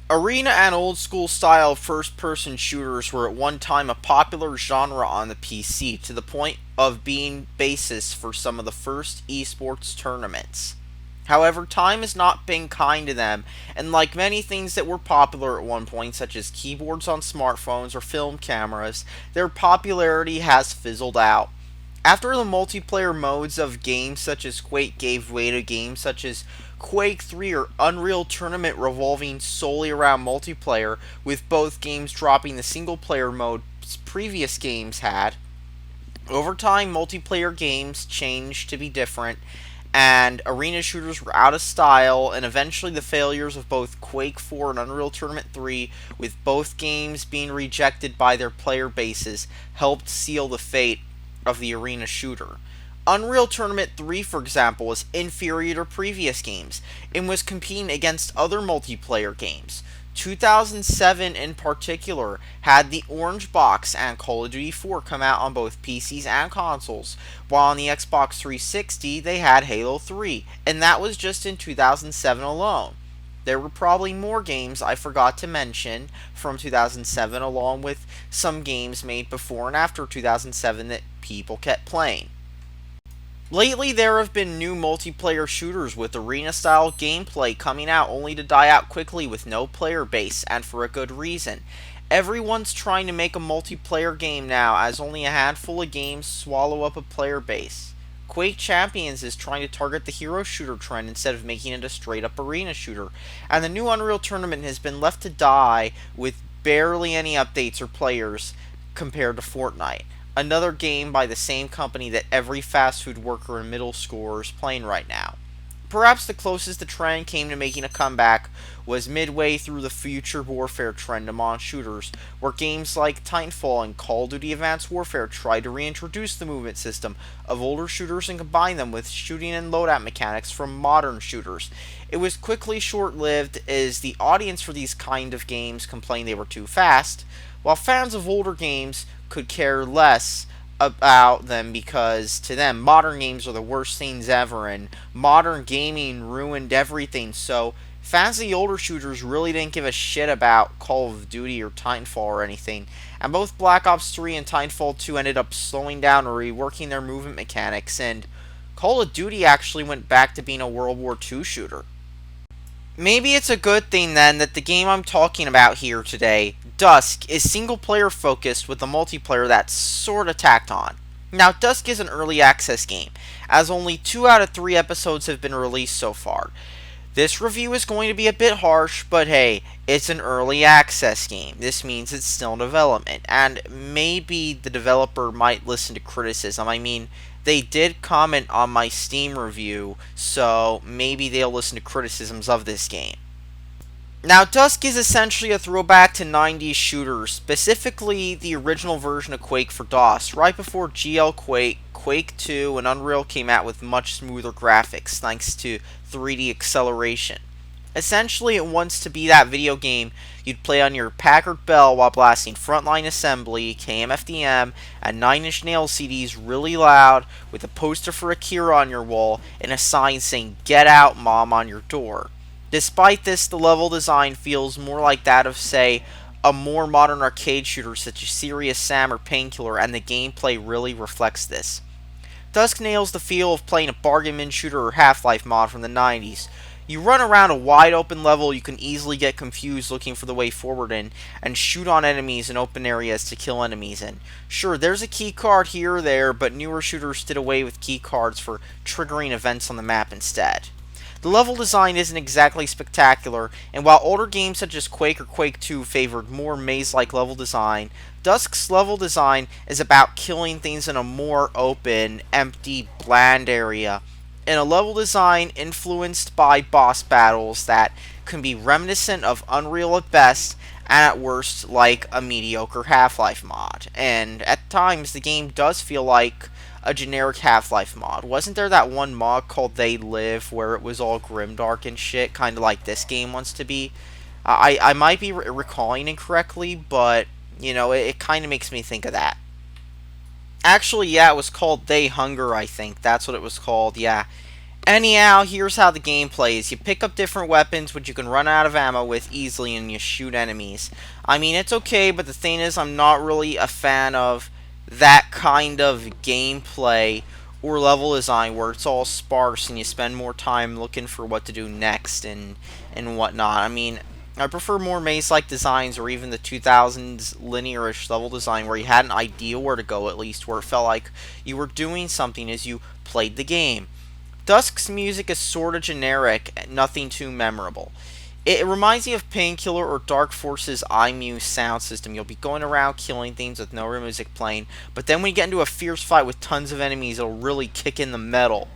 Arena and old school style first person shooters were at one time a popular genre on the PC to the point of being basis for some of the first esports tournaments. However, time has not been kind to them, and like many things that were popular at one point, such as keyboards on smartphones or film cameras, their popularity has fizzled out. After the multiplayer modes of games such as Quake gave way to games such as Quake 3 or Unreal Tournament revolving solely around multiplayer, with both games dropping the single player mode previous games had, over time multiplayer games changed to be different, and arena shooters were out of style, and eventually the failures of both Quake 4 and Unreal Tournament 3, with both games being rejected by their player bases, helped seal the fate of the arena shooter. Unreal Tournament 3, for example, was inferior to previous games and was competing against other multiplayer games. 2007 in particular had the Orange Box and Call of Duty 4 come out on both PCs and consoles, while on the Xbox 360 they had Halo 3, and that was just in 2007 alone. There were probably more games I forgot to mention from 2007, along with some games made before and after 2007 that people kept playing. Lately, there have been new multiplayer shooters with arena style gameplay coming out only to die out quickly with no player base, and for a good reason. Everyone's trying to make a multiplayer game now, as only a handful of games swallow up a player base. Quake Champions is trying to target the hero shooter trend instead of making it a straight up arena shooter, and the new Unreal Tournament has been left to die with barely any updates or players compared to Fortnite, another game by the same company that every fast food worker and middle schooler is playing right now. Perhaps the closest the trend came to making a comeback was midway through the future warfare trend among shooters, where games like Titanfall and Call of Duty Advanced Warfare tried to reintroduce the movement system of older shooters and combine them with shooting and loadout mechanics from modern shooters. It was quickly short-lived, as the audience for these kind of games complained they were too fast, while fans of older games could care less about them because to them modern games are the worst things ever and modern gaming ruined everything. So fans of the older shooters really didn't give a shit about Call of Duty or Titanfall or anything, and both Black Ops 3 and Titanfall 2 ended up slowing down or reworking their movement mechanics, and Call of Duty actually went back to being a World War II shooter. Maybe it's a good thing then that the game I'm talking about here today, Dusk, is single player focused with the multiplayer that's sorta tacked on. Now, Dusk is an early access game, as only 2 out of 3 episodes have been released so far. This review is going to be a bit harsh, but hey, it's an early access game. This means it's still in development, and maybe the developer might listen to criticism. I mean, they did comment on my Steam review, so maybe they'll listen to criticisms of this game. Now, Dusk is essentially a throwback to 90s shooters, specifically the original version of Quake for DOS, right before GL Quake, Quake 2, and Unreal came out with much smoother graphics, thanks to 3D acceleration. Essentially, it wants to be that video game you'd play on your Packard Bell while blasting Frontline Assembly, KMFDM, and Nine Inch Nails CDs really loud, with a poster for Akira on your wall and a sign saying "Get Out, Mom" on your door. Despite this, the level design feels more like that of, say, a more modern arcade shooter such as Serious Sam or Painkiller, and the gameplay really reflects this. Dusk nails the feel of playing a bargain bin shooter or Half-Life mod from the 90s. You run around a wide open level you can easily get confused looking for the way forward in, and shoot on enemies in open areas to kill enemies in. Sure, there's a key card here or there, but newer shooters did away with key cards for triggering events on the map instead. The level design isn't exactly spectacular, and while older games such as Quake or Quake 2 favored more maze-like level design, Dusk's level design is about killing things in a more open, empty, bland area, and a level design influenced by boss battles that can be reminiscent of Unreal at best, and at worst like a mediocre Half-Life mod. And at times the game does feel like a generic Half-Life mod. Wasn't there that one mod called They Live where it was all grimdark and shit, kind of like this game wants to be? I might be recalling incorrectly, but, you know, it kind of makes me think of that. Actually, yeah, it was called They Hunger, I think. That's what it was called, yeah. Anyhow, here's how the game plays. You pick up different weapons which you can run out of ammo with easily and you shoot enemies. I mean, it's okay, but the thing is, I'm not really a fan of that kind of gameplay or level design where it's all sparse and you spend more time looking for what to do next and whatnot. I mean, I prefer more maze-like designs or even the 2000s linear-ish level design where you had an idea where to go at least, where it felt like you were doing something as you played the game. Dusk's music is sorta generic, nothing too memorable. It reminds me of Painkiller or Dark Force's iMuse sound system. You'll be going around killing things with no real music playing, but then when you get into a fierce fight with tons of enemies, it'll really kick in the metal.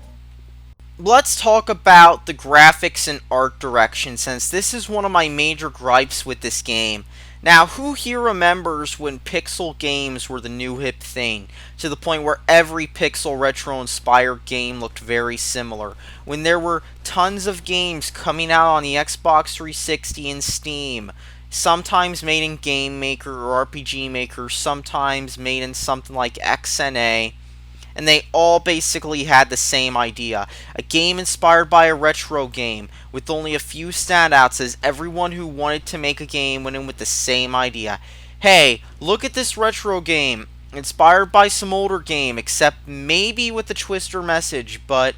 Let's talk about the graphics and art direction, since this is one of my major gripes with this game. Now, who here remembers when pixel games were the new hip thing, to the point where every pixel retro-inspired game looked very similar, when there were tons of games coming out on the Xbox 360 and Steam, sometimes made in Game Maker or RPG Maker, sometimes made in something like XNA, and they all basically had the same idea. A game inspired by a retro game, with only a few standouts, as everyone who wanted to make a game went in with the same idea. Hey, look at this retro game, inspired by some older game, except maybe with a twist or message, but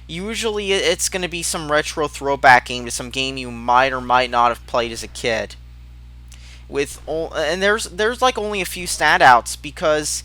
usually it's going to be some retro throwback game to some game you might or might not have played as a kid. And there's like only a few standouts because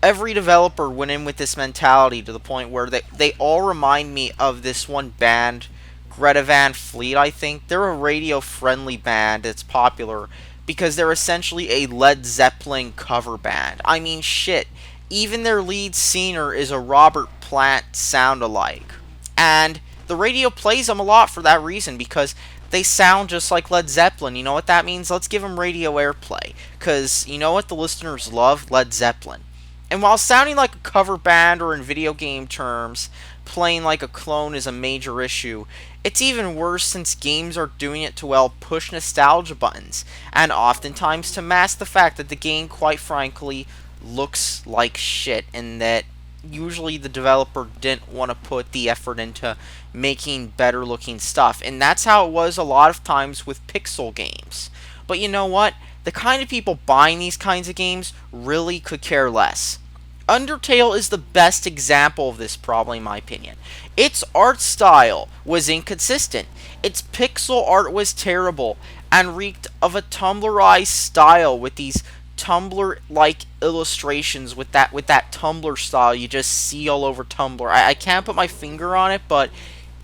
every developer went in with this mentality to the point where they all remind me of this one band, Greta Van Fleet, I think. They're a radio-friendly band that's popular because they're essentially a Led Zeppelin cover band. I mean, shit. Even their lead singer is a Robert Plant sound-alike. And the radio plays them a lot for that reason, because they sound just like Led Zeppelin. You know what that means? Let's give them radio airplay. Because you know what the listeners love? Led Zeppelin. And while sounding like a cover band, or in video game terms, playing like a clone is a major issue, it's even worse since games are doing it to, well, push nostalgia buttons, and oftentimes to mask the fact that the game, quite frankly, looks like shit, and that usually the developer didn't want to put the effort into making better looking stuff. And that's how it was a lot of times with pixel games. But you know what? The kind of people buying these kinds of games really could care less. Undertale is the best example of this problem, in my opinion. Its art style was inconsistent. Its pixel art was terrible and reeked of a Tumblrized style with these Tumblr-like illustrations with that Tumblr style you just see all over Tumblr. I can't put my finger on it, but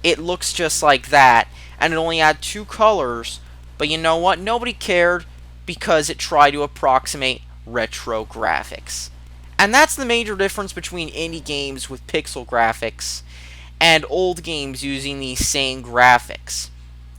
it looks just like that, and it only had two colors. But you know what? Nobody cared because it tried to approximate retro graphics. And that's the major difference between indie games with pixel graphics and old games using these same graphics.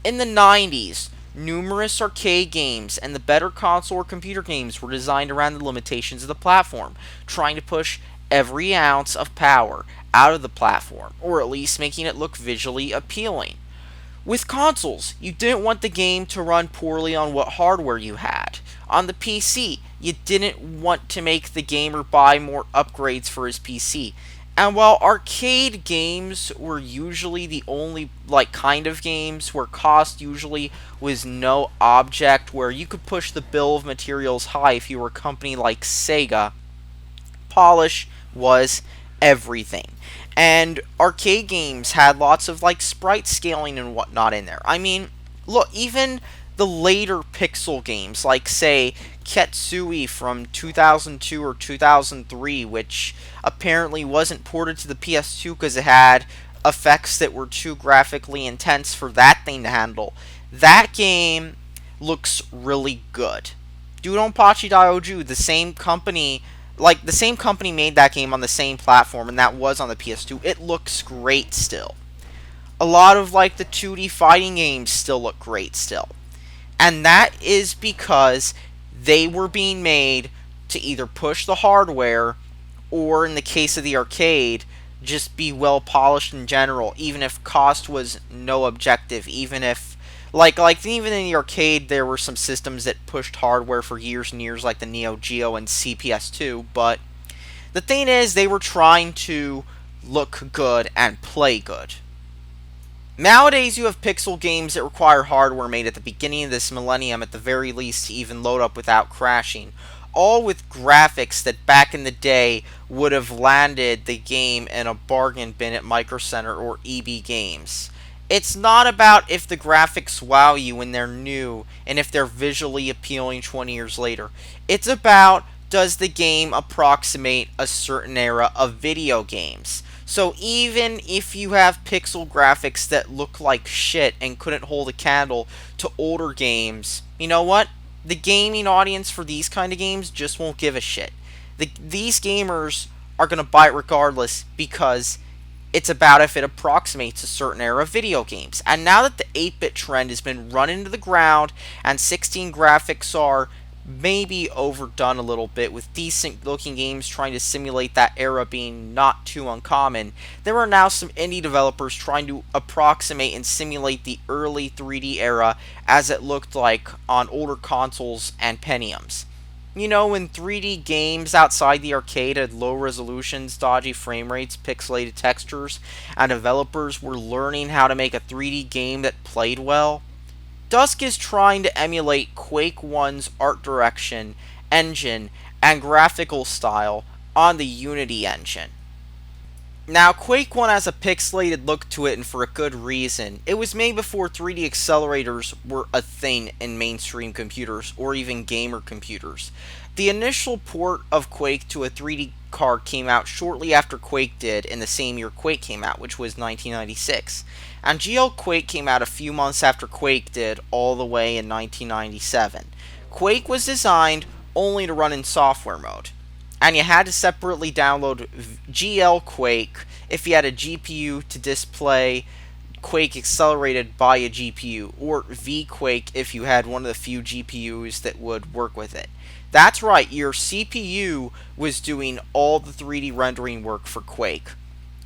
In the 90s, numerous arcade games and the better console or computer games were designed around the limitations of the platform, trying to push every ounce of power out of the platform, or at least making it look visually appealing. With consoles, you didn't want the game to run poorly on what hardware you had. On the PC, you didn't want to make the gamer buy more upgrades for his PC. And while arcade games were usually the only kind of games where cost usually was no object, where you could push the bill of materials high if you were a company like Sega, polish was everything. And arcade games had lots of sprite scaling and whatnot in there. I mean, look, even the later pixel games, like say Ketsui from 2002 or 2003, which apparently wasn't ported to the PS2 because it had effects that were too graphically intense for that thing to handle. That game looks really good. Dudonpachi Daioju, the same company made that game on the same platform, and that was on the PS2. It looks great still. A lot of the 2D fighting games still look great still. And that is because they were being made to either push the hardware, or in the case of the arcade, just be well polished in general, even if cost was no objective, even if even in the arcade there were some systems that pushed hardware for years and years, like the Neo Geo and CPS2, but the thing is, they were trying to look good and play good. Nowadays, you have pixel games that require hardware made at the beginning of this millennium, at the very least, to even load up without crashing. All with graphics that back in the day would have landed the game in a bargain bin at Micro Center or EB Games. It's not about if the graphics wow you when they're new and if they're visually appealing 20 years later. It's about, does the game approximate a certain era of video games? So even if you have pixel graphics that look like shit and couldn't hold a candle to older games, you know what? The gaming audience for these kind of games just won't give a shit. These gamers are going to buy it regardless because it's about if it approximates a certain era of video games. And now that the 8-bit trend has been run into the ground and 16 graphics are maybe overdone a little bit, with decent looking games trying to simulate that era being not too uncommon, there are now some indie developers trying to approximate and simulate the early 3D era as it looked like on older consoles and Pentiums. You know, when 3D games outside the arcade had low resolutions, dodgy frame rates, pixelated textures, and developers were learning how to make a 3D game that played well, Dusk is trying to emulate Quake 1's art direction, engine, and graphical style on the Unity engine. Now, Quake 1 has a pixelated look to it, and for a good reason. It was made before 3D accelerators were a thing in mainstream computers, or even gamer computers. The initial port of Quake to a 3D card came out shortly after Quake did in the same year Quake came out, which was 1996. And GL Quake came out a few months after Quake did, all the way in 1997. Quake was designed only to run in software mode, and you had to separately download GL Quake if you had a GPU to display Quake accelerated by a GPU, or V Quake if you had one of the few GPUs that would work with it. That's right, your CPU was doing all the 3D rendering work for Quake,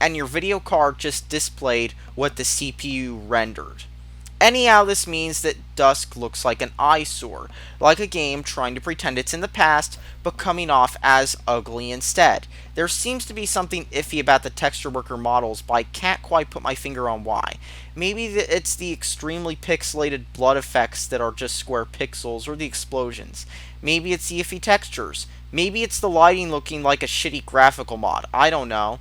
and your video card just displayed what the CPU rendered. Anyhow, this means that Dusk looks like an eyesore, like a game trying to pretend it's in the past, but coming off as ugly instead. There seems to be something iffy about the texture worker models, but I can't quite put my finger on why. Maybe it's the extremely pixelated blood effects that are just square pixels, or the explosions. Maybe it's the iffy textures. Maybe it's the lighting looking like a shitty graphical mod. I don't know.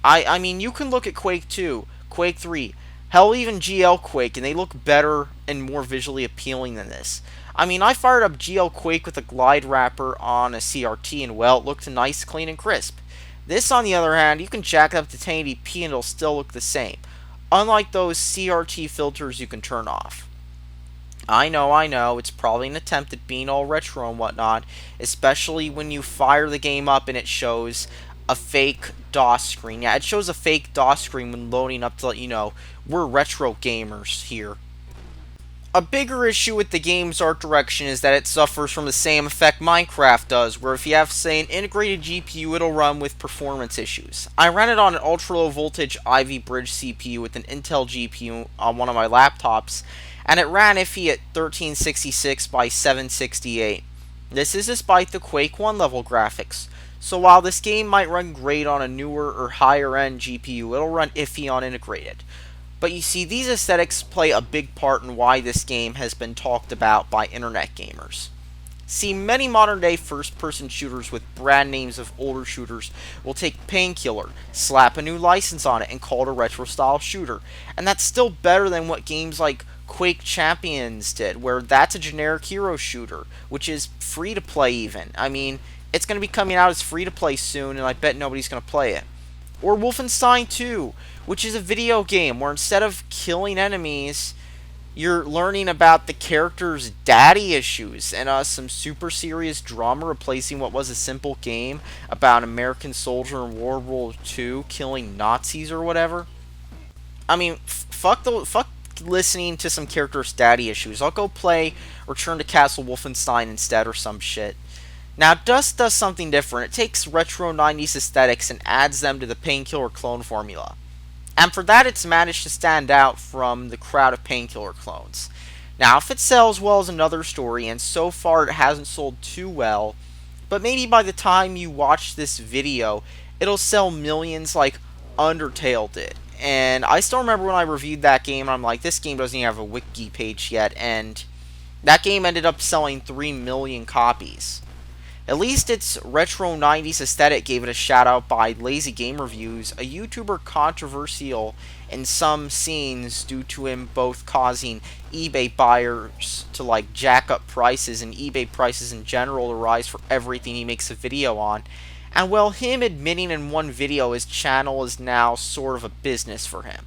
I mean, you can look at Quake 2, Quake 3, hell, even GL Quake, and they look better and more visually appealing than this. I mean, I fired up GL Quake with a glide wrapper on a CRT, and well, it looked nice, clean, and crisp. This, on the other hand, you can jack it up to 1080p and it'll still look the same, unlike those CRT filters you can turn off. I know, it's probably an attempt at being all retro and whatnot, especially when you fire the game up and it shows a fake DOS screen. Yeah, it shows a fake DOS screen when loading up to let you know we're retro gamers here. A bigger issue with the game's art direction is that it suffers from the same effect Minecraft does, where if you have, say, an integrated GPU, it'll run with performance issues. I ran it on an ultra-low voltage Ivy Bridge CPU with an Intel GPU on one of my laptops, and it ran iffy at 1366 by 768. This is despite the Quake 1 level graphics. So while this game might run great on a newer or higher end GPU, it'll run iffy on integrated. But you see, these aesthetics play a big part in why this game has been talked about by internet gamers. See, many modern day first person shooters with brand names of older shooters will take Painkiller, slap a new license on it, and call it a retro style shooter. And that's still better than what games like Quake Champions did, where that's a generic hero shooter, which is free to play even. I mean, it's going to be coming out as free to play soon, and I bet nobody's going to play it. Or Wolfenstein 2, which is a video game where instead of killing enemies, you're learning about the character's daddy issues and some super serious drama replacing what was a simple game about an American soldier in World War II killing Nazis or whatever. I mean, fuck listening to some character's daddy issues. I'll go play Return to Castle Wolfenstein instead or some shit. Now, Dusk does something different. It takes retro 90s aesthetics and adds them to the Painkiller clone formula. And for that, it's managed to stand out from the crowd of Painkiller clones. Now, if it sells well is another story, and so far it hasn't sold too well, but maybe by the time you watch this video, it'll sell millions like Undertale did. And I still remember when I reviewed that game, and I'm like, this game doesn't even have a wiki page yet, and that game ended up selling 3 million copies. At least its retro 90s aesthetic gave it a shout out by Lazy Game Reviews, a YouTuber controversial in some scenes due to him both causing eBay buyers to like jack up prices and eBay prices in general to rise for everything he makes a video on. And well, him admitting in one video his channel is now sort of a business for him.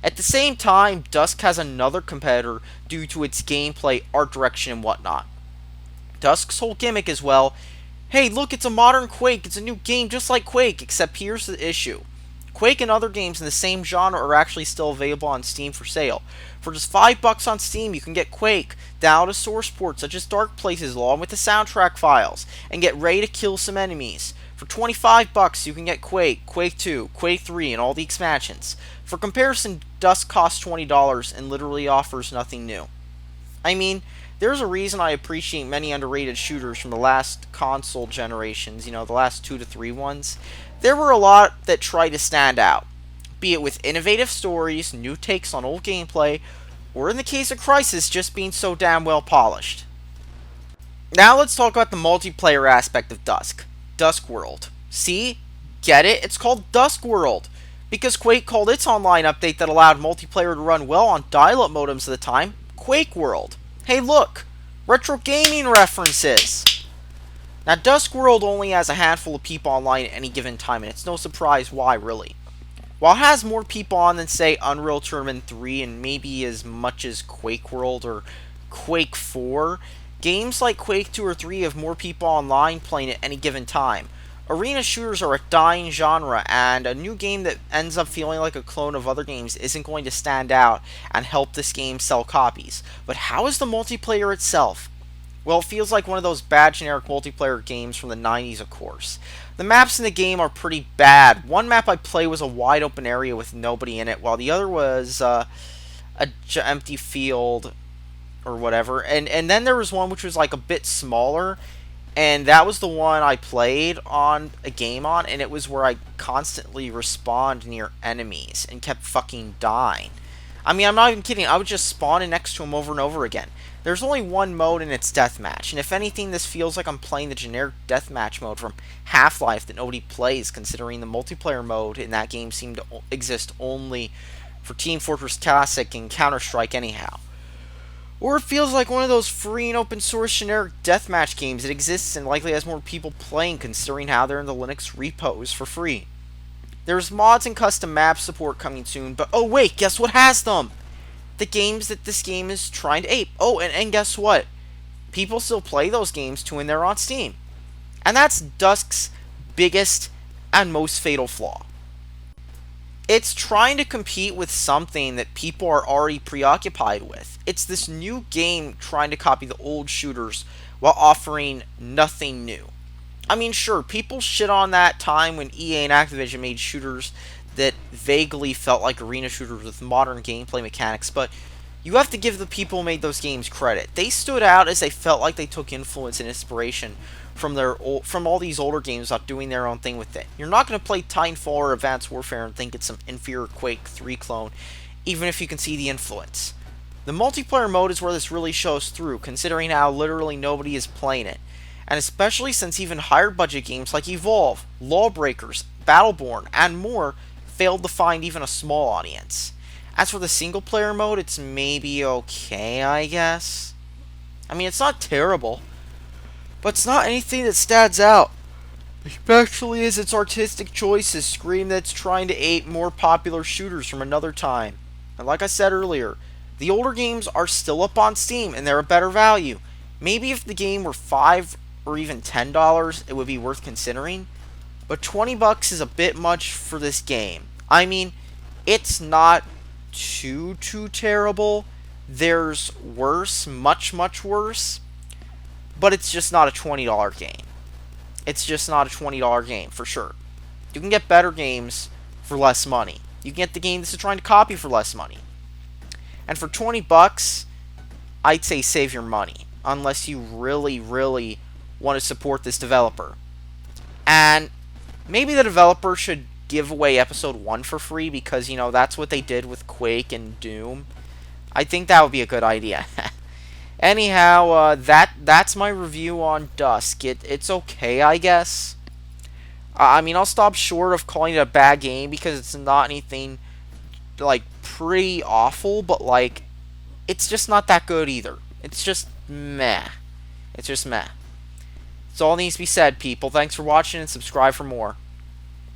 At the same time, Dusk has another competitor due to its gameplay, art direction, and whatnot. Dusk's whole gimmick is, well, hey, look, it's a modern Quake, it's a new game just like Quake, except here's the issue. Quake and other games in the same genre are actually still available on Steam for sale. For just $5 on Steam, you can get Quake, download a source port such as Dark Places along with the soundtrack files, and get ready to kill some enemies. For $25, you can get Quake, Quake 2, Quake 3, and all the expansions. For comparison, Dusk costs $20 and literally offers nothing new. I mean, there's a reason I appreciate many underrated shooters from the last console generations, the last 2 to 3 ones. There were a lot that tried to stand out, be it with innovative stories, new takes on old gameplay, or in the case of Crysis, just being so damn well polished. Now let's talk about the multiplayer aspect of Dusk. Dusk World. See? Get it? It's called Dusk World. Because Quake called its online update that allowed multiplayer to run well on dial-up modems at the time, Quake World. Hey look! Retro gaming references! Now Dusk World only has a handful of people online at any given time, and it's no surprise why, really. While it has more people on than, say, Unreal Tournament 3 and maybe as much as Quake World or Quake 4, games like Quake 2 or 3 have more people online playing at any given time. Arena shooters are a dying genre, and a new game that ends up feeling like a clone of other games isn't going to stand out and help this game sell copies. But how is the multiplayer itself? Well, it feels like one of those bad generic multiplayer games from the 90s, of course. The maps in the game are pretty bad. One map I played was a wide open area with nobody in it, while the other was a empty field or whatever. And then there was one which was like a bit smaller, and that was the one I played on a game on, and it was where I constantly respawned near enemies and kept fucking dying. I mean, I'm not even kidding. I would just spawn in next to them over and over again. There's only one mode, and it's deathmatch. And if anything, this feels like I'm playing the generic deathmatch mode from Half-Life that nobody plays, considering the multiplayer mode in that game seemed to exist only for Team Fortress Classic and Counter-Strike anyhow. Or it feels like one of those free and open source generic deathmatch games that exists and likely has more people playing, considering how they're in the Linux repos for free. There's mods and custom map support coming soon, but oh wait, guess what has them? The games that this game is trying to ape. Oh, and guess what? People still play those games too when they're on Steam. And that's Dusk's biggest and most fatal flaw. It's trying to compete with something that people are already preoccupied with. It's this new game trying to copy the old shooters while offering nothing new. I mean, sure, people shit on that time when EA and Activision made shooters that vaguely felt like arena shooters with modern gameplay mechanics, but you have to give the people who made those games credit. They stood out as they felt like they took influence and inspiration from all these older games without doing their own thing with it. You're not going to play Titanfall or Advanced Warfare and think it's some inferior Quake 3 clone, even if you can see the influence. The multiplayer mode is where this really shows through, considering how literally nobody is playing it. And especially since even higher budget games like Evolve, Lawbreakers, Battleborn, and more failed to find even a small audience. As for the single player mode, it's maybe okay, I guess. I mean, it's not terrible, but it's not anything that stands out. Especially as its artistic choices scream that it's trying to ape more popular shooters from another time. And like I said earlier, the older games are still up on Steam and they're a better value. Maybe if the game were $5 or even $10, it would be worth considering. But $20 is a bit much for this game. I mean, it's not too terrible. There's worse, much worse. But it's just not a $20 game. It's just not a $20 game, for sure. You can get better games for less money. You can get the game this is trying to copy for less money. And for $20, I'd say save your money. Unless you really want to support this developer. And maybe the developer should give away episode 1 for free because, that's what they did with Quake and Doom. I think that would be a good idea. Anyhow, that's my review on Dusk. It's okay, I guess. I mean, I'll stop short of calling it a bad game because it's not anything like pretty awful, but like it's just not that good either. It's just meh. It's just meh. It's all needs to be said, people. Thanks for watching and subscribe for more.